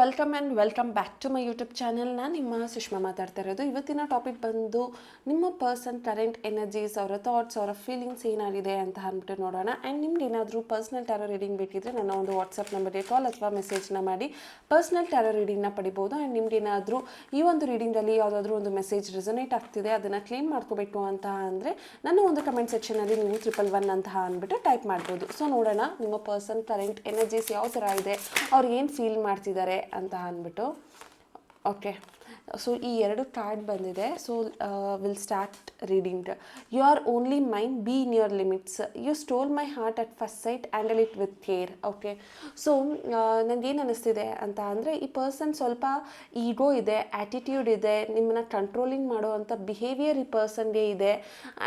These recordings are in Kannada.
Welcome and welcome back to my YouTube channel. ನಾನು ನಿಮ್ಮ ಸುಷ್ಮಾ ಮಾತಾಡ್ತಾ ಇರೋದು. ಇವತ್ತಿನ ಟಾಪಿಕ್ ಬಂದು ನಿಮ್ಮ ಪರ್ಸನ್ ಕರೆಂಟ್ ಎನರ್ಜೀಸ್, ಅವರ ಥಾಟ್ಸ್, ಅವರ ಫೀಲಿಂಗ್ಸ್ ಏನಾಗಿದೆ ಅಂತ ಅಂದ್ಬಿಟ್ಟು ನೋಡೋಣ. ಆ್ಯಂಡ್ ನಿಮ್ಗೆ ಏನಾದರೂ ಪರ್ಸ್ನಲ್ ಟ್ಯಾರೋ ರೀಡಿಂಗ್ ಬೇಕಿದ್ರೆ ನನ್ನ ಒಂದು ವಾಟ್ಸಪ್ ನಂಬರ್ಗೆ ಕಾಲ್ ಅಥವಾ ಮೆಸೇಜ್ನ ಮಾಡಿ ಪರ್ಸ್ನಲ್ ಟ್ಯಾರೋ ರೀಡಿಂಗ್ನ ಪಡಿಬೋದು. ಆ್ಯಂಡ್ ನಿಮ್ಗೆ ಏನಾದರೂ ಈ ಒಂದು ರೀಡಿಂಗಲ್ಲಿ ಯಾವುದಾದ್ರೂ ಒಂದು ಮೆಸೇಜ್ ರೆಸೊನೇಟ್ ಆಗ್ತಿದೆ, ಅದನ್ನು ಕ್ಲೇಮ್ ಮಾಡ್ಕೋಬೇಕು ಅಂತ ಅಂದರೆ ನನ್ನ ಒಂದು ಕಮೆಂಟ್ ಸೆಕ್ಷನಲ್ಲಿ ನೀವು 111 ಅಂತ ಅಂದ್ಬಿಟ್ಟು ಟೈಪ್ ಮಾಡ್ಬೋದು. ಸೊ ನೋಡೋಣ ನಿಮ್ಮ ಪರ್ಸನ್ ಕರೆಂಟ್ ಎನರ್ಜೀಸ್ ಯಾವ ಥರ ಇದೆ, ಅವ್ರು ಏನು ಫೀಲ್ ಮಾಡ್ತಿದ್ದಾರೆ ಅಂತ ಅಂದ್ಬಿಟ್ಟು. ಓಕೆ, ಸೊ ಈ ಎರಡು ಕಾರ್ಡ್ ಬಂದಿದೆ. So will start reading. You are only mind, be in your limits, you stole my heart at first sight, handle it with care. Okay, so ನನಗೇನು ಅನ್ನಿಸ್ತಿದೆ ಅಂತ ಅಂದರೆ, ಈ ಪರ್ಸನ್ ಸ್ವಲ್ಪ ಈಗೋ ಇದೆ, ಆ್ಯಟಿಟ್ಯೂಡ್ ಇದೆ, ನಿಮ್ಮನ್ನ ಕಂಟ್ರೋಲಿಂಗ್ ಮಾಡುವಂಥ ಬಿಹೇವಿಯರ್ ಈ ಪರ್ಸನ್ಗೆ ಇದೆ.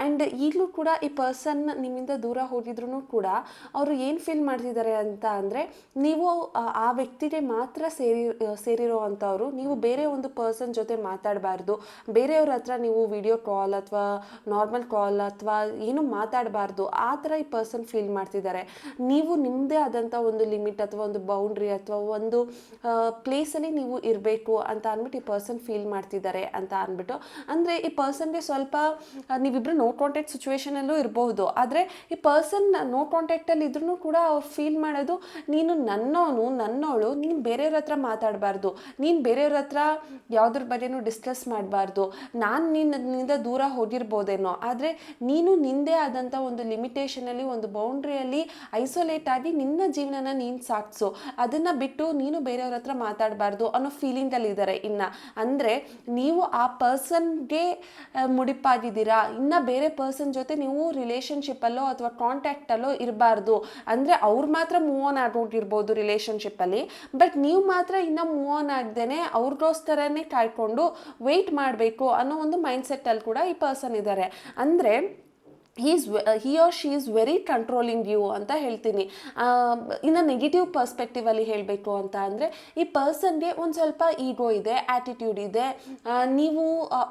ಆ್ಯಂಡ್ ಈಗಲೂ ಕೂಡ ಈ ಪರ್ಸನ್ ನಿಮ್ಮಿಂದ ದೂರ ಹೋಗಿದ್ರು ಕೂಡ ಅವರು ಏನು ಫೀಲ್ ಮಾಡ್ತಿದ್ದಾರೆ ಅಂತ ಅಂದರೆ, ನೀವು ಆ ವ್ಯಕ್ತಿಗೆ ಮಾತ್ರ ಸೇರಿರೋ ಅಂಥವ್ರು. ನೀವು ಬೇರೆ ಒಂದು ಪರ್ಸನ್ ಜೊತೆ ಮಾತಾಡಬಾರ್ದು, ಬೇರೆಯವ್ರ ಹತ್ರ ನೀವು ವಿಡಿಯೋ ಕಾಲ್ ಅಥವಾ ನಾರ್ಮಲ್ ಕಾಲ್ ಅಥವಾ ಏನು ಮಾತಾಡಬಾರ್ದು, ಆ ಥರ ಈ ಪರ್ಸನ್ ಫೀಲ್ ಮಾಡ್ತಿದ್ದಾರೆ. ನೀವು ನಿಮ್ಮದೇ ಆದಂಥ ಒಂದು ಲಿಮಿಟ್ ಅಥವಾ ಒಂದು ಬೌಂಡ್ರಿ ಅಥವಾ ಒಂದು ಪ್ಲೇಸಲ್ಲಿ ನೀವು ಇರಬೇಕು ಅಂತ ಅಂದ್ಬಿಟ್ಟು ಈ ಪರ್ಸನ್ ಫೀಲ್ ಮಾಡ್ತಿದ್ದಾರೆ ಅಂತ ಅಂದ್ಬಿಟ್ಟು. ಅಂದರೆ ಈ ಪರ್ಸನ್ಗೆ ಸ್ವಲ್ಪ ನೀವಿಬ್ಬರು ನೋ ಕಾಂಟ್ಯಾಕ್ಟ್ ಸಿಚುವೇಶನಲ್ಲೂ ಇರಬಹುದು, ಆದರೆ ಈ ಪರ್ಸನ್ ನೋ ಕಾಂಟ್ಯಾಕ್ಟಲ್ಲಿ ಇದ್ರೂ ಕೂಡ ಅವ್ರು ಫೀಲ್ ಮಾಡೋದು, ನೀನು ನನ್ನೋಳು, ನೀನು ಬೇರೆಯವ್ರ ಹತ್ರ ಮಾತಾಡಬಾರ್ದು, ನೀನು ಬೇರೆಯವ್ರ ಹತ್ರ ಯಾವುದ್ರ ಬಗ್ಗೆನೂ ಡಿಸ್ಕಸ್ ಮಾಡಬಾರ್ದು, ನಾನು ನಿನ್ನಿಂದ ದೂರ ಹೋಗಿರ್ಬೋದೇನೋ, ಆದರೆ ನೀನು ನಿಂದೇ ಆದಂಥ ಒಂದು ಲಿಮಿಟೇಷನಲ್ಲಿ, ಒಂದು ಬೌಂಡ್ರಿಯಲ್ಲಿ ಐಸೋಲೇಟ್ ಆಗಿ ನಿನ್ನ ಜೀವನನ ನೀನು ಸಾಗಿಸು, ಅದನ್ನು ಬಿಟ್ಟು ನೀನು ಬೇರೆಯವ್ರ ಹತ್ರ ಮಾತಾಡಬಾರ್ದು ಅನ್ನೋ ಫೀಲಿಂಗಲ್ಲಿ ಇದ್ದಾರೆ. ಇನ್ನು ಅಂದರೆ ನೀವು ಆ ಪರ್ಸನ್ಗೆ ಮುಡಿಪಾಗಿದ್ದೀರಾ, ಇನ್ನು ಬೇರೆ ಪರ್ಸನ್ ಜೊತೆ ನೀವು ರಿಲೇಷನ್ಶಿಪ್ಪಲ್ಲೋ ಅಥವಾ ಕಾಂಟ್ಯಾಕ್ಟಲ್ಲೋ ಇರಬಾರ್ದು. ಅಂದರೆ ಅವ್ರು ಮಾತ್ರ ಮೂವ್ ಆನ್ ಆಗೋಗಿರ್ಬೋದು ರಿಲೇಷನ್ಶಿಪ್ಪಲ್ಲಿ, ಬಟ್ ನೀವು ಮಾತ್ರ ಇನ್ನೂ ಮೂವ್ ಆನ್ ಆಗದೇನೆ ಅವ್ರಿಗೋಸ್ಕರನೇ ಕಾಯ್ಕೊಂಡು ವೆಯ್ಟ್ ಮಾಡಬೇಕು ಅನ್ನೋ ಒಂದು ಮೈಂಡ್ಸೆಟ್ಟಲ್ಲಿ ಕೂಡ ಈ ಪರ್ಸನ್ ಇದ್ದಾರೆ. ಅಂದರೆ he or she is very controlling you ಅಂತ ಹೇಳ್ತೀನಿ. ಇನ್ನು ನೆಗೆಟಿವ್ ಪರ್ಸ್ಪೆಕ್ಟಿವಲ್ಲಿ ಹೇಳಬೇಕು ಅಂತ ಅಂದರೆ, ಈ ಪರ್ಸನ್ಗೆ ಒಂದು ಸ್ವಲ್ಪ ಈಗೋ ಇದೆ, ಆ್ಯಟಿಟ್ಯೂಡ್ ಇದೆ. ನೀವು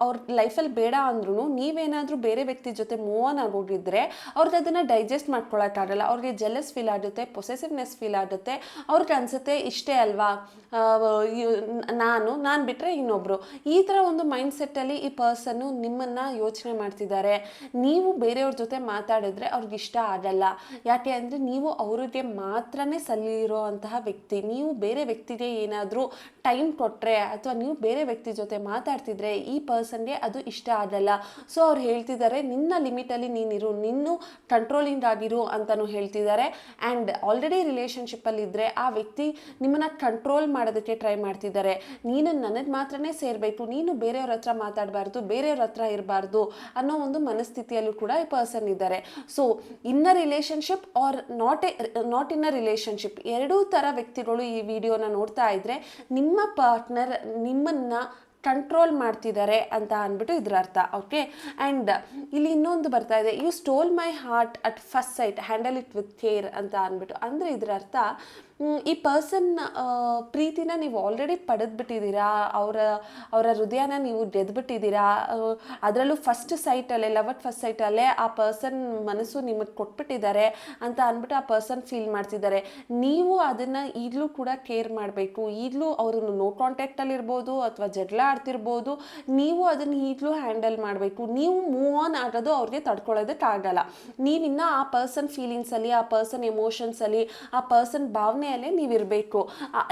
ಅವ್ರ ಲೈಫಲ್ಲಿ ಬೇಡ ಅಂದ್ರೂ ನೀವೇನಾದರೂ ಬೇರೆ ವ್ಯಕ್ತಿ ಜೊತೆ ಮೂವ್ ಆನ್ ಆಗೋಗಿದ್ರೆ ಅವ್ರಿಗೆ ಅದನ್ನು ಡೈಜೆಸ್ಟ್ ಮಾಡ್ಕೊಳಕ್ಕಾಗಲ್ಲ. ಅವ್ರಿಗೆ ಜೆಲಸ್ ಫೀಲ್ ಆಗುತ್ತೆ, ಪೊಸೆಸಿವ್ನೆಸ್ ಫೀಲ್ ಆಗುತ್ತೆ. ಅವ್ರಿಗೆ ಅನಿಸುತ್ತೆ ಇಷ್ಟೇ ಅಲ್ವಾ, ನಾನು ಬಿಟ್ಟರೆ ಇನ್ನೊಬ್ಬರು, ಈ ಥರ ಒಂದು ಮೈಂಡ್ಸೆಟ್ಟಲ್ಲಿ ಈ ಪರ್ಸನ್ನು ನಿಮ್ಮನ್ನು ಯೋಚನೆ ಮಾಡ್ತಿದ್ದಾರೆ. ನೀವು ಬೇರೆಯವ್ರ ಜೊತೆ ಮಾತಾಡಿದ್ರೆ ಅವ್ರಿಗೆ ಇಷ್ಟ ಆಗಲ್ಲ. ಯಾಕೆ ಅಂದರೆ ನೀವು ಅವ್ರಿಗೆ ಮಾತ್ರನೇ ಸಲ್ಲಿರೋ ಅಂತಹ ವ್ಯಕ್ತಿ. ನೀವು ಬೇರೆ ವ್ಯಕ್ತಿಗೆ ಏನಾದರೂ ಟೈಮ್ ಕೊಟ್ಟರೆ ಅಥವಾ ನೀವು ಬೇರೆ ವ್ಯಕ್ತಿ ಜೊತೆ ಮಾತಾಡ್ತಿದ್ರೆ ಈ ಪರ್ಸನ್ಗೆ ಅದು ಇಷ್ಟ ಆಗಲ್ಲ. ಸೊ ಅವ್ರು ಹೇಳ್ತಿದ್ದಾರೆ, ನಿನ್ನ ಲಿಮಿಟಲ್ಲಿ ನೀನಿರು, ನಿನ್ನೂ ಕಂಟ್ರೋಲಿಂಗ್ ಆಗಿರು ಅಂತಲೂ ಹೇಳ್ತಿದ್ದಾರೆ. ಆ್ಯಂಡ್ ಆಲ್ರೆಡಿ ರಿಲೇಷನ್ಶಿಪ್ಪಲ್ಲಿದ್ದರೆ ಆ ವ್ಯಕ್ತಿ ನಿಮ್ಮನ್ನು ಕಂಟ್ರೋಲ್ ಮಾಡೋದಕ್ಕೆ ಟ್ರೈ ಮಾಡ್ತಿದ್ದಾರೆ. ನೀನು ನನಗೆ ಮಾತ್ರನೇ ಸೇರಬೇಕು, ನೀನು ಬೇರೆಯವ್ರ ಹತ್ರ ಮಾತಾಡಬಾರ್ದು, ಬೇರೆಯವ್ರ ಹತ್ರ ಇರಬಾರ್ದು ಅನ್ನೋ ಒಂದು ಮನಸ್ಥಿತಿಯಲ್ಲೂ ಕೂಡ ಈ ಪರ್ಸನ್ ಇದ್ದಾರೆ. So in a relationship or not in a relationship, ಎರಡೂ ಥರ ವ್ಯಕ್ತಿಗಳು ಈ ವಿಡಿಯೋನ ನೋಡ್ತಾ ಇದ್ರೆ ನಿಮ್ಮ ಪಾರ್ಟ್ನರ್ ನಿಮ್ಮನ್ನು ಕಂಟ್ರೋಲ್ ಮಾಡ್ತಿದ್ದಾರೆ ಅಂತ ಅಂದ್ಬಿಟ್ಟು ಇದ್ರ ಅರ್ಥ. ಓಕೆ, ಆ್ಯಂಡ್ ಇಲ್ಲಿ ಇನ್ನೊಂದು ಬರ್ತಾ ಇದೆ, you stole my heart at first sight, handle it with care ಅಂತ ಅಂದ್ಬಿಟ್ಟು. ಅಂದರೆ ಇದ್ರ ಅರ್ಥ, ಈ ಪರ್ಸನ್ ಪ್ರೀತಿನ ನೀವು ಆಲ್ರೆಡಿ ಪಡೆದ್ಬಿಟ್ಟಿದ್ದೀರಾ, ಅವರ ಹೃದಯನ ನೀವು ಗೆದ್ಬಿಟ್ಟಿದ್ದೀರಾ. ಅದರಲ್ಲೂ ಫಸ್ಟ್ ಸೈಟಲ್ಲೇ, ಲವ್ ಅಟ್ ಫಸ್ಟ್ ಸೈಟಲ್ಲೇ ಆ ಪರ್ಸನ್ ಮನಸ್ಸು ನಿಮಗೆ ಕೊಟ್ಬಿಟ್ಟಿದ್ದಾರೆ ಅಂತ ಅಂದ್ಬಿಟ್ಟು ಆ ಪರ್ಸನ್ ಫೀಲ್ ಮಾಡ್ತಿದ್ದಾರೆ. ನೀವು ಅದನ್ನು ಈಗಲೂ ಕೂಡ ಕೇರ್ ಮಾಡಬೇಕು. ಈಗಲೂ ಅವರು ನೋ ಕಾಂಟ್ಯಾಕ್ಟಲ್ಲಿ ಇರ್ಬೋದು ಅಥವಾ ಜಗಳ ಆಡ್ತಿರ್ಬೋದು, ನೀವು ಅದನ್ನು ಈಗಲೂ ಹ್ಯಾಂಡಲ್ ಮಾಡಬೇಕು. ನೀವು ಮೂವ್ ಆನ್ ಆಗೋದು ಅವ್ರಿಗೆ ತಡ್ಕೊಳ್ಳೋದಕ್ಕಾಗಲ್ಲ. ನೀವಿನ್ನ ಆ ಪರ್ಸನ್ ಫೀಲಿಂಗ್ಸಲ್ಲಿ, ಆ ಪರ್ಸನ್ ಎಮೋಷನ್ಸಲ್ಲಿ, ಆ ಪರ್ಸನ್ ಭಾವನೆಯಲ್ಲೇ ನೀವಿರಬೇಕು.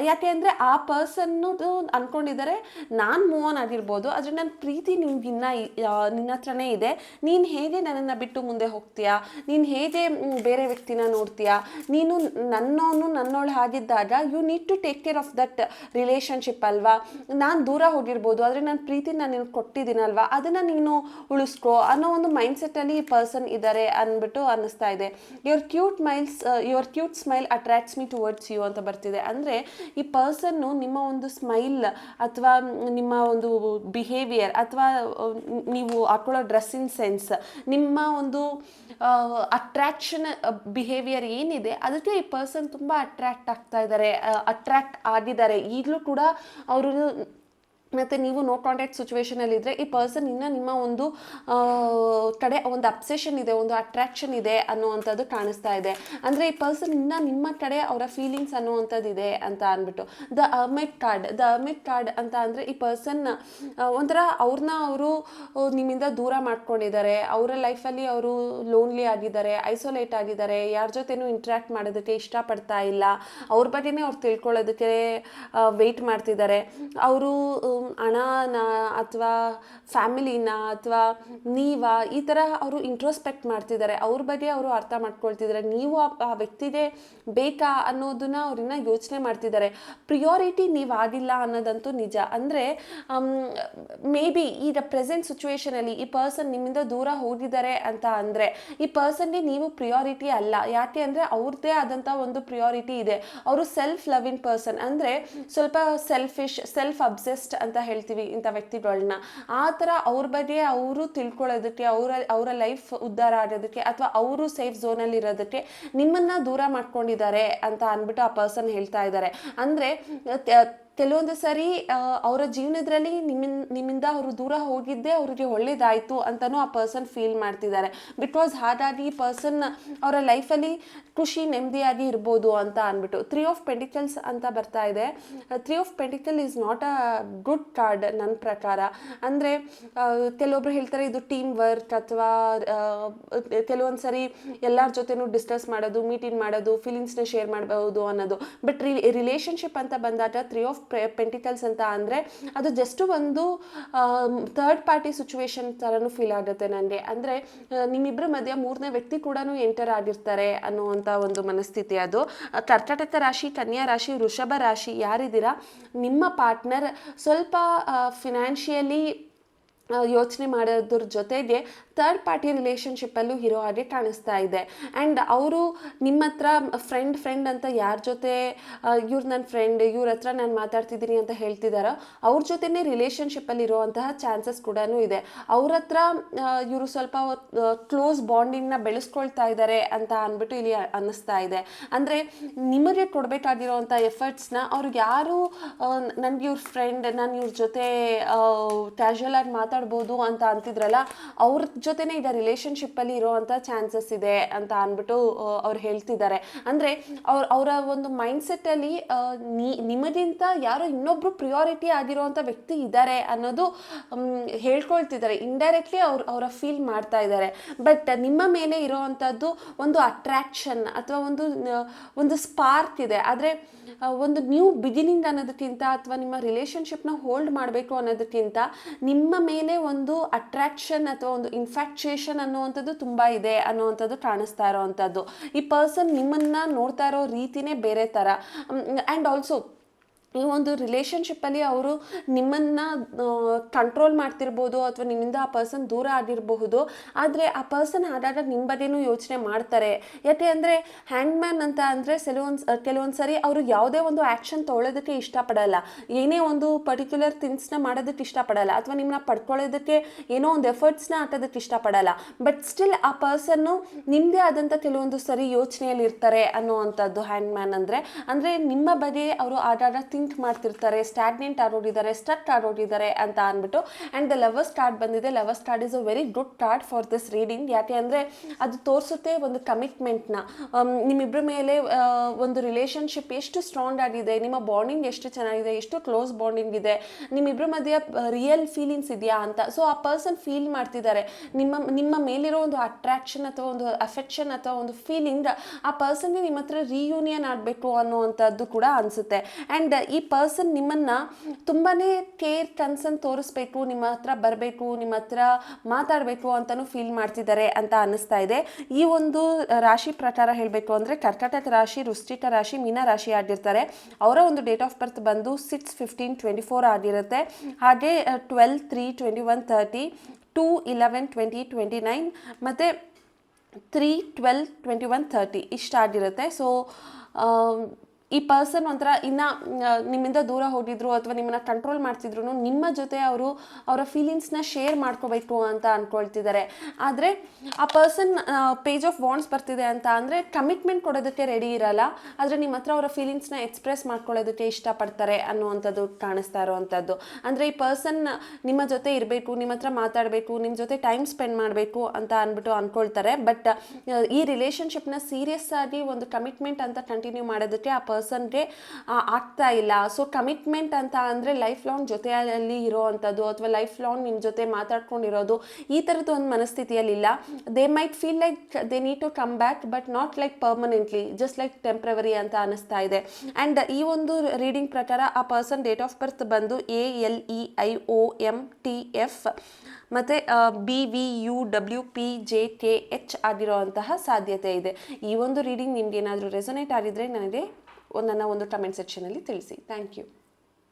ಯಾಕೆ ಅಂದರೆ ಆ ಪರ್ಸನ್ನದು ಅಂದ್ಕೊಂಡಿದ್ದಾರೆ, ನಾನು ಮೂವ್ ಆನ್ ಆಗಿರ್ಬೋದು, ಆದರೆ ನನ್ನ ಪ್ರೀತಿ ನಿನ್ನ ಹತ್ರನೇ ಇದೆ, ನೀನು ಹೇಗೆ ನನ್ನನ್ನು ಬಿಟ್ಟು ಮುಂದೆ ಹೋಗ್ತೀಯಾ, ನೀನು ಹೇಗೆ ಬೇರೆ ವ್ಯಕ್ತಿನ ನೋಡ್ತೀಯಾ, ನೀನು ನನ್ನೋಳು ಆಗಿದ್ದಾಗ you need to take care of that relationship ಅಲ್ವಾ. ನಾನು ದೂರ ಹೋಗಿರ್ಬೋದು, ಆದರೆ ನನ್ನ ಪ್ರೀತಿ ನಾನು ನಿನಗೆ ಕೊಟ್ಟಿದ್ದೀನಲ್ವಾ, ಅದನ್ನು ನೀನು ಉಳಿಸ್ಕೋ ಅನ್ನೋ ಒಂದು ಮೈಂಡ್ಸೆಟ್ಟಲ್ಲಿ ಈ ಪರ್ಸನ್ ಇದ್ದಾರೆ ಅಂದ್ಬಿಟ್ಟು ಅನ್ನಿಸ್ತಾ ಇದೆ. Your cute smile attracts me towards you ಅಂತ ಬರ್ತಿದೆ. ಅಂದರೆ ಈ ಪರ್ಸನ್ನು ನಿಮ್ಮ ಒಂದು ಸ್ಮೈಲ್ ಅಥವಾ ನಿಮ್ಮ ಒಂದು ಬಿಹೇವಿಯರ್ ಅಥವಾ ನೀವು ಹಾಕೊಳ್ಳೋ ಡ್ರೆಸ್ಸಿನ ಸೆನ್ಸ್, ನಿಮ್ಮ ಒಂದು ಅಟ್ರಾಕ್ಷನ್ ಬಿಹೇವಿಯರ್ ಏನಿದೆ ಅದಕ್ಕೆ ಈ ಪರ್ಸನ್ ತುಂಬ ಅಟ್ರಾಕ್ಟ್ ಆಗಿದ್ದಾರೆ. ಈಗಲೂ ಕೂಡ ಅವರು ಮತ್ತು ನೀವು ನೋ ಕಾಂಟ್ಯಾಕ್ಟ್ ಸಿಚುವೇಷನಲ್ಲಿದ್ದರೆ ಈ ಪರ್ಸನ್ ಇನ್ನೂ ನಿಮ್ಮ ಒಂದು ಕಡೆ ಒಂದು ಅಬ್ಸೆಷನ್ ಇದೆ, ಒಂದು ಅಟ್ರಾಕ್ಷನ್ ಇದೆ ಅನ್ನುವಂಥದ್ದು ಕಾಣಿಸ್ತಾ ಇದೆ. ಅಂದರೆ ಈ ಪರ್ಸನ್ ಇನ್ನೂ ನಿಮ್ಮ ಕಡೆ ಅವರ ಫೀಲಿಂಗ್ಸ್ ಅನ್ನುವಂಥದ್ದು ಇದೆ ಅಂತ ಅಂದ್ಬಿಟ್ಟು. ದ ಅರ್ಮಿಟ್ ಕಾರ್ಡ್ ಅಂತ ಅಂದರೆ ಈ ಪರ್ಸನ್ ಒಂಥರ ಅವ್ರನ್ನ ಅವರು ನಿಮ್ಮಿಂದ ದೂರ ಮಾಡ್ಕೊಂಡಿದ್ದಾರೆ. ಅವರ ಲೈಫಲ್ಲಿ ಅವರು ಲೋನ್ಲಿ ಆಗಿದ್ದಾರೆ, ಐಸೋಲೇಟ್ ಆಗಿದ್ದಾರೆ, ಯಾರ ಜೊತೆನೂ ಇಂಟ್ರ್ಯಾಕ್ಟ್ ಮಾಡೋದಕ್ಕೆ ಇಷ್ಟಪಡ್ತಾ ಇಲ್ಲ, ಅವ್ರ ಬಗ್ಗೆನೇ ಅವ್ರು ತಿಳ್ಕೊಳ್ಳೋದಕ್ಕೆ ವೆಯ್ಟ್ ಮಾಡ್ತಿದ್ದಾರೆ. ಅವರು ಹಣನ ಅಥವಾ ಫ್ಯಾಮಿಲಿನ ಅಥವಾ ಈ ಥರ ಅವರು ಇಂಟ್ರೋಸ್ಪೆಕ್ಟ್ ಮಾಡ್ತಿದ್ದಾರೆ, ಅವ್ರ ಬಗ್ಗೆ ಅವರು ಅರ್ಥ ಮಾಡ್ಕೊಳ್ತಿದ್ದಾರೆ. ನೀವು ಆ ವ್ಯಕ್ತಿಗೆ ಬೇಕಾ ಅನ್ನೋದನ್ನ ಅವ್ರನ್ನ ಯೋಚನೆ ಮಾಡ್ತಿದ್ದಾರೆ. ಪ್ರಿಯಾರಿಟಿ ನೀವು ಆಗಿಲ್ಲ ಅನ್ನೋದಂತೂ ನಿಜ. ಅಂದರೆ ಮೇ ಬಿ ಈಗ ಪ್ರೆಸೆಂಟ್ ಸಿಚುವೇಷನಲ್ಲಿ ಈ ಪರ್ಸನ್ ನಿಮ್ಮಿಂದ ದೂರ ಹೋಗಿದ್ದಾರೆ ಅಂತ ಅಂದರೆ ಈ ಪರ್ಸನ್ಗೆ ನೀವು ಪ್ರಿಯಾರಿಟಿ ಅಲ್ಲ. ಯಾಕೆ ಅಂದರೆ ಅವ್ರದ್ದೇ ಆದಂಥ ಒಂದು ಪ್ರಿಯಾರಿಟಿ ಇದೆ. ಅವರು ಸೆಲ್ಫ್ ಲವಿಂಗ್ ಪರ್ಸನ್, ಅಂದರೆ ಸ್ವಲ್ಪ ಸೆಲ್ಫಿಶ್, ಸೆಲ್ಫ್ ಅಬ್ಸೆಸ್ಡ್ ಅಂತ ಹೇಳ್ತೀವಿ ಇಂಥ ವ್ಯಕ್ತಿಗಳನ್ನ. ಆ ಥರ ಅವ್ರ ಬಗ್ಗೆ ಅವರು ತಿಳ್ಕೊಳ್ಳೋದಕ್ಕೆ, ಅವರ ಲೈಫ್ ಉದ್ಧಾರ ಆಗೋದಕ್ಕೆ ಅಥವಾ ಅವರು ಸೇಫ್ ಝೋನಲ್ಲಿ ಇರೋದಕ್ಕೆ ನಿಮ್ಮನ್ನು ದೂರ ಮಾಡ್ಕೊಂಡಿದ್ದಾರೆ ಅಂತ ಅಂದ್ಬಿಟ್ಟು ಆ ಪರ್ಸನ್ ಹೇಳ್ತಾ ಇದ್ದಾರೆ. ಅಂದರೆ ಕೆಲವೊಂದು ಸರಿ ಅವರ ಜೀವನದಲ್ಲಿ ನಿಮ್ಮಿಂದ ಅವರು ದೂರ ಹೋಗಿದ್ದೇ ಅವರಿಗೆ ಒಳ್ಳೇದಾಯಿತು ಅಂತಲೂ ಆ ಪರ್ಸನ್ ಫೀಲ್ ಮಾಡ್ತಿದ್ದಾರೆ. ಬಿಕಾಸ್ ಹಾಗಾಗಿ ಈ ಪರ್ಸನ್ ಅವರ ಲೈಫಲ್ಲಿ ಖುಷಿ ನೆಮ್ಮದಿಯಾಗಿ ಇರ್ಬೋದು ಅಂತ ಅಂದ್ಬಿಟ್ಟು. 3 ಆಫ್ ಪೆಂಟಿಕಲ್ಸ್ ಅಂತ ಬರ್ತಾ ಇದೆ. 3 of pentacle is not a good card ನನ್ನ ಪ್ರಕಾರ. ಅಂದರೆ ಕೆಲವೊಬ್ರು ಹೇಳ್ತಾರೆ ಇದು ಟೀಮ್ ವರ್ಕ್ ಅಥವಾ ಕೆಲವೊಂದು ಸರಿ ಎಲ್ಲರ ಜೊತೆನೂ ಡಿಸ್ಕಸ್ ಮಾಡೋದು, ಮೀಟಿಂಗ್ ಮಾಡೋದು, ಫೀಲಿಂಗ್ಸ್ನ ಶೇರ್ ಮಾಡಬಹುದು ಅನ್ನೋದು. ಬಟ್ ರಿಲೇಷನ್ಶಿಪ್ ಅಂತ ಬಂದಾಗ 3 ಆಫ್ ಪೆಂಟಿಕಲ್ಸ್ ಅಂತ ಅಂದರೆ ಅದು ಜಸ್ಟ್ ಒಂದು ಥರ್ಡ್ ಪಾರ್ಟಿ ಸಿಚುವೇಶನ್ ಥರನೂ ಫೀಲ್ ಆಗುತ್ತೆ ನನಗೆ. ಅಂದರೆ ನಿಮ್ಮಿಬ್ಬರ ಮಧ್ಯೆ ಮೂರನೇ ವ್ಯಕ್ತಿ ಕೂಡ ಎಂಟರ್ ಆಗಿರ್ತಾರೆ ಅನ್ನುವಂಥ ಒಂದು ಮನಸ್ಥಿತಿ ಅದು. ಕರ್ಕಾಟಕ ರಾಶಿ, ಕನ್ಯಾ ರಾಶಿ, ವೃಷಭ ರಾಶಿ ಯಾರಿದ್ದೀರಾ, ನಿಮ್ಮ ಪಾರ್ಟ್ನರ್ ಸ್ವಲ್ಪ ಫಿನಾನ್ಷಿಯಲಿ ಯೋಚನೆ ಮಾಡೋದ್ರ ಜೊತೆಗೆ ಥರ್ಡ್ ಪಾರ್ಟಿ ರಿಲೇಷನ್ಶಿಪ್ಪಲ್ಲೂ ಇರೋ ಹಾಗೆ ಕಾಣಿಸ್ತಾ ಇದೆ. ಆ್ಯಂಡ್ ಅವರು ನಿಮ್ಮ ಹತ್ರ ಫ್ರೆಂಡ್ ಅಂತ ಯಾರ ಜೊತೆ ಇವ್ರು ನನ್ನ ಫ್ರೆಂಡ್, ಇವ್ರ ಹತ್ರ ನಾನು ಮಾತಾಡ್ತಿದ್ದೀನಿ ಅಂತ ಹೇಳ್ತಿದ್ದಾರೋ ಅವ್ರ ಜೊತೆನೇ ರಿಲೇಷನ್ಶಿಪ್ಪಲ್ಲಿ ಇರೋವಂತಹ ಚಾನ್ಸಸ್ ಕೂಡ ಇದೆ. ಅವ್ರ ಹತ್ರ ಇವರು ಸ್ವಲ್ಪ ಕ್ಲೋಸ್ ಬಾಂಡಿಂಗ್ನ ಬೆಳೆಸ್ಕೊಳ್ತಾ ಇದ್ದಾರೆ ಅಂತ ಅಂದ್ಬಿಟ್ಟು ಇಲ್ಲಿ ಅನ್ನಿಸ್ತಾ ಇದೆ. ಅಂದರೆ ನಿಮಗೆ ಕೊಡಬೇಕಾಗಿರೋವಂಥ ಎಫರ್ಟ್ಸ್ನ ಅವ್ರಿಗೆ ಯಾರು ನನಗೆ ಇವ್ರ ಫ್ರೆಂಡ್, ನಾನು ಇವ್ರ ಜೊತೆ ಕ್ಯಾಶುವಲ್ ಆಗಿ ಮಾತಾಡ್ಬೋದು ಅಂತ ಅಂತಿದ್ರಲ್ಲ, ಅವ್ರ ಜೊತೆನೇ ಈಗ ರಿಲೇಷನ್ಶಿಪ್ಪಲ್ಲಿ ಇರೋವಂಥ ಚಾನ್ಸಸ್ ಇದೆ ಅಂತ ಅಂದ್ಬಿಟ್ಟು ಅವ್ರು ಹೇಳ್ತಿದ್ದಾರೆ. ಅಂದರೆ ಅವರ ಒಂದು ಮೈಂಡ್ಸೆಟ್ಟಲ್ಲಿ ನಿಮಗಿಂತ ಯಾರೋ ಇನ್ನೊಬ್ರು ಪ್ರಿಯಾರಿಟಿ ಆಗಿರೋವಂಥ ವ್ಯಕ್ತಿ ಇದ್ದಾರೆ ಅನ್ನೋದು ಹೇಳ್ಕೊಳ್ತಿದ್ದಾರೆ. ಇಂಡೈರೆಕ್ಟ್ಲಿ ಅವರ ಫೀಲ್ ಮಾಡ್ತಾ ಇದ್ದಾರೆ. ಬಟ್ ನಿಮ್ಮ ಮೇಲೆ ಇರೋವಂಥದ್ದು ಒಂದು ಅಟ್ರಾಕ್ಷನ್ ಅಥವಾ ಒಂದು ಸ್ಪಾರ್ಕ್ ಇದೆ. ಆದರೆ ಒಂದು ನ್ಯೂ ಬಿಗಿನಿಂಗ್ ಅನ್ನೋದಕ್ಕಿಂತ ಅಥವಾ ನಿಮ್ಮ ರಿಲೇಷನ್ಶಿಪ್ನ ಹೋಲ್ಡ್ ಮಾಡಬೇಕು ಅನ್ನೋದಕ್ಕಿಂತ ನಿಮ್ಮ ಮೇಲೆ ಒಂದು ಅಟ್ರಾಕ್ಷನ್ ಅಥವಾ ಒಂದು ಇನ್ಫ್ಯಾಕ್ಚುಯೇಷನ್ ಅನ್ನುವಂಥದ್ದು ತುಂಬ ಇದೆ ಅನ್ನುವಂಥದ್ದು ಕಾಣಿಸ್ತಾ ಇರೋವಂಥದ್ದು. ಈ ಪರ್ಸನ್ ನಿಮ್ಮನ್ನು ನೋಡ್ತಾ ಇರೋ ರೀತಿನೇ ಬೇರೆ ಥರ. ಆ್ಯಂಡ್ ಆಲ್ಸೋ ಈ ಒಂದು ರಿಲೇಷನ್ಶಿಪ್ಪಲ್ಲಿ ಅವರು ನಿಮ್ಮನ್ನು ಕಂಟ್ರೋಲ್ ಮಾಡ್ತಿರ್ಬೋದು ಅಥವಾ ನಿಮ್ಮಿಂದ ಆ ಪರ್ಸನ್ ದೂರ ಆಗಿರಬಹುದು. ಆದರೆ ಆ ಪರ್ಸನ್ ಆದಾಗ ನಿಮ್ಮ ಬಗ್ಗೆನೂ ಯೋಚನೆ ಮಾಡ್ತಾರೆ. ಯಾಕೆ ಅಂದರೆ ಹ್ಯಾಂಡ್ಮ್ಯಾನ್ ಅಂತ ಅಂದರೆ ಕೆಲವೊಂದು ಸರಿ ಅವರು ಯಾವುದೇ ಒಂದು ಆ್ಯಕ್ಷನ್ ತೊಗೊಳೋದಕ್ಕೆ ಇಷ್ಟಪಡಲ್ಲ, ಏನೇ ಒಂದು ಪರ್ಟಿಕ್ಯುಲರ್ ಥಿಂಗ್ಸ್ನ ಮಾಡೋದಕ್ಕೆ ಇಷ್ಟಪಡಲ್ಲ, ಅಥವಾ ನಿಮ್ಮನ್ನ ಪಡ್ಕೊಳ್ಳೋದಕ್ಕೆ ಏನೋ ಒಂದು ಎಫರ್ಟ್ಸ್ನ ಹಾಕೋದಕ್ಕೆ ಇಷ್ಟಪಡಲ್ಲ. ಬಟ್ ಸ್ಟಿಲ್ ಆ ಪರ್ಸನ್ನು ನಿಮ್ಮದೇ ಆದಂಥ ಕೆಲವೊಂದು ಸರಿ ಯೋಚನೆಯಲ್ಲಿ ಇರ್ತಾರೆ ಅನ್ನುವಂಥದ್ದು ಹ್ಯಾಂಡ್ಮ್ಯಾನ್ ಅಂದರೆ ನಿಮ್ಮ ಬಗ್ಗೆ ಅವರು ಆಗಾಗ ಥಿಂಕ್ ಮಾಡ್ತಿರ್ತಾರೆ, ಸ್ಟಾಗ್ನೆಂಟ್ ಆಗೋಗಿದ್ದಾರೆ, ಸ್ಟಕ್ ಆಗೋಗಿದ್ದಾರೆ ಅಂತ ಅಂದ್ಬಿಟ್ಟು. ಆ್ಯಂಡ್ ದ ಲವರ್ಸ್ ಕಾರ್ಡ್ ಬಂದಿದೆ. Lovers card is a very good card for this reading. ಯಾಕೆ ಅಂದರೆ ಅದು ತೋರಿಸುತ್ತೆ ಒಂದು ಕಮಿಟ್ಮೆಂಟ್ನ. ನಿಮ್ಮಿಬ್ಬರ ಮೇಲೆ ಒಂದು ರಿಲೇಷನ್ಶಿಪ್ ಎಷ್ಟು ಸ್ಟ್ರಾಂಗ್ ಆಗಿದೆ, ನಿಮ್ಮ ಬಾಂಡಿಂಗ್ ಎಷ್ಟು ಚೆನ್ನಾಗಿದೆ, ಎಷ್ಟು ಕ್ಲೋಸ್ ಬಾಂಡಿಂಗ್ ಇದೆ, ನಿಮ್ಮಿಬ್ಬರ ಮಧ್ಯೆ ರಿಯಲ್ ಫೀಲಿಂಗ್ಸ್ ಇದೆಯಾ ಅಂತ. ಸೊ ಆ ಪರ್ಸನ್ ಫೀಲ್ ಮಾಡ್ತಿದ್ದಾರೆ ನಿಮ್ಮ ಮೇಲಿರೋ ಒಂದು ಅಟ್ರಾಕ್ಷನ್ ಅಥವಾ ಒಂದು ಅಫೆಕ್ಷನ್ ಅಥವಾ ಒಂದು ಫೀಲಿಂಗ್ ಆ ಪರ್ಸನ್ಗೆ ನಿಮ್ಮ ಹತ್ರ ರಿಯೂನಿಯನ್ ಆಗಬೇಕು ಅನ್ನುವಂಥದ್ದು ಕೂಡ ಅನಿಸುತ್ತೆ. ಆ್ಯಂಡ್ ಈ ಪರ್ಸನ್ ನಿಮ್ಮನ್ನು ತುಂಬಾ ಕೇರ್, ಕನ್ಸರ್ನ್ ತೋರಿಸ್ಬೇಕು, ನಿಮ್ಮ ಹತ್ರ ಬರಬೇಕು, ನಿಮ್ಮ ಹತ್ರ ಮಾತಾಡಬೇಕು ಅಂತಲೂ ಫೀಲ್ ಮಾಡ್ತಿದ್ದಾರೆ ಅಂತ ಅನ್ನಿಸ್ತಾ ಇದೆ. ಈ ಒಂದು ರಾಶಿ ಪ್ರಕಾರ ಹೇಳಬೇಕು ಅಂದರೆ ಕರ್ಕಾಟಕ ರಾಶಿ, ವೃಶ್ಚಿಕ ರಾಶಿ, ಮೀನ ರಾಶಿ ಆಗಿರ್ತಾರೆ. ಅವರ ಒಂದು ಡೇಟ್ ಆಫ್ ಬರ್ತ್ ಬಂದು 6/15/24 ಆಗಿರುತ್ತೆ. ಹಾಗೆ 12/3/21/30, 2/11/2029 ಮತ್ತು 3/12/21/30 ಇಷ್ಟ ಆಗಿರುತ್ತೆ. ಸೊ ಈ ಪರ್ಸನ್ ಒಂಥರ ಇನ್ನು ನಿಮ್ಮಿಂದ ದೂರ ಹೋಗಿದ್ರು ಅಥವಾ ನಿಮ್ಮನ್ನ ಕಂಟ್ರೋಲ್ ಮಾಡ್ತಿದ್ರು ನಿಮ್ಮ ಜೊತೆ ಅವರು ಅವರ ಫೀಲಿಂಗ್ಸ್ನ ಶೇರ್ ಮಾಡ್ಕೋಬೇಕು ಅಂತ ಅಂದ್ಕೊಳ್ತಿದ್ದಾರೆ. ಆದರೆ ಆ ಪರ್ಸನ್ ಪೇಜ್ ಆಫ್ ವಾಂಡ್ಸ್ ಬರ್ತಿದೆ ಅಂತ ಅಂದರೆ ಕಮಿಟ್ಮೆಂಟ್ ಕೊಡೋದಕ್ಕೆ ರೆಡಿ ಇರಲ್ಲ, ಆದರೆ ನಿಮ್ಮ ಹತ್ರ ಅವರ ಫೀಲಿಂಗ್ಸ್ನ ಎಕ್ಸ್ಪ್ರೆಸ್ ಮಾಡ್ಕೊಳ್ಳೋದಕ್ಕೆ ಇಷ್ಟಪಡ್ತಾರೆ ಅನ್ನುವಂಥದ್ದು ಕಾಣಿಸ್ತಾ ಇರೋವಂಥದ್ದು. ಅಂದರೆ ಈ ಪರ್ಸನ್ ನಿಮ್ಮ ಜೊತೆ ಇರಬೇಕು, ನಿಮ್ಮ ಹತ್ರ ಮಾತಾಡಬೇಕು, ನಿಮ್ಮ ಜೊತೆ ಟೈಮ್ ಸ್ಪೆಂಡ್ ಮಾಡಬೇಕು ಅಂತ ಅಂದ್ಬಿಟ್ಟು ಅಂದ್ಕೊಳ್ತಾರೆ. ಬಟ್ ಈ ರಿಲೇಷನ್ಶಿಪ್ನ ಸೀರಿಯಸ್ ಆಗಿ ಒಂದು ಕಮಿಟ್ಮೆಂಟ್ ಅಂತ ಕಂಟಿನ್ಯೂ ಮಾಡೋದಕ್ಕೆ ಆ ಪರ್ಸನ್ಗೆ ಆಗ್ತಾ ಇಲ್ಲ. ಸೊ ಕಮಿಟ್ಮೆಂಟ್ ಅಂತ ಅಂದರೆ ಲೈಫ್ ಲಾಂಗ್ ಜೊತೆಯಲ್ಲಿ ಇರೋ ಅಂಥದ್ದು ಅಥವಾ ಲೈಫ್ ಲಾಂಗ್ ನಿಮ್ಮ ಜೊತೆ ಮಾತಾಡ್ಕೊಂಡಿರೋದು ಈ ಥರದ್ದು ಒಂದು ಮನಸ್ಥಿತಿಯಲ್ಲಿಲ್ಲ. They might feel like they need to come back but not like permanently, just like temporary ಅಂತ ಅನ್ನಿಸ್ತಾ ಇದೆ. ಆ್ಯಂಡ್ ಈ ಒಂದು ರೀಡಿಂಗ್ ಪ್ರಕಾರ ಆ ಪರ್ಸನ್ ಡೇಟ್ ಆಫ್ ಬರ್ತ್ ಬಂದು ALEIOMTF ಮತ್ತು BVUWPJKH ಆಗಿರೋವಂತಹ ಸಾಧ್ಯತೆ ಇದೆ. ಈ ಒಂದು ರೀಡಿಂಗ್ ನಿಮ್ಗೆ ಏನಾದರೂ ರೆಸೊನೇಟ್ ಆಗಿದ್ರೆ ನನಗೆ ನನ್ನ ಒಂದು ಕಮೆಂಟ್ ಸೆಕ್ಷನಲ್ಲಿ ತಿಳಿಸಿ. Thank you.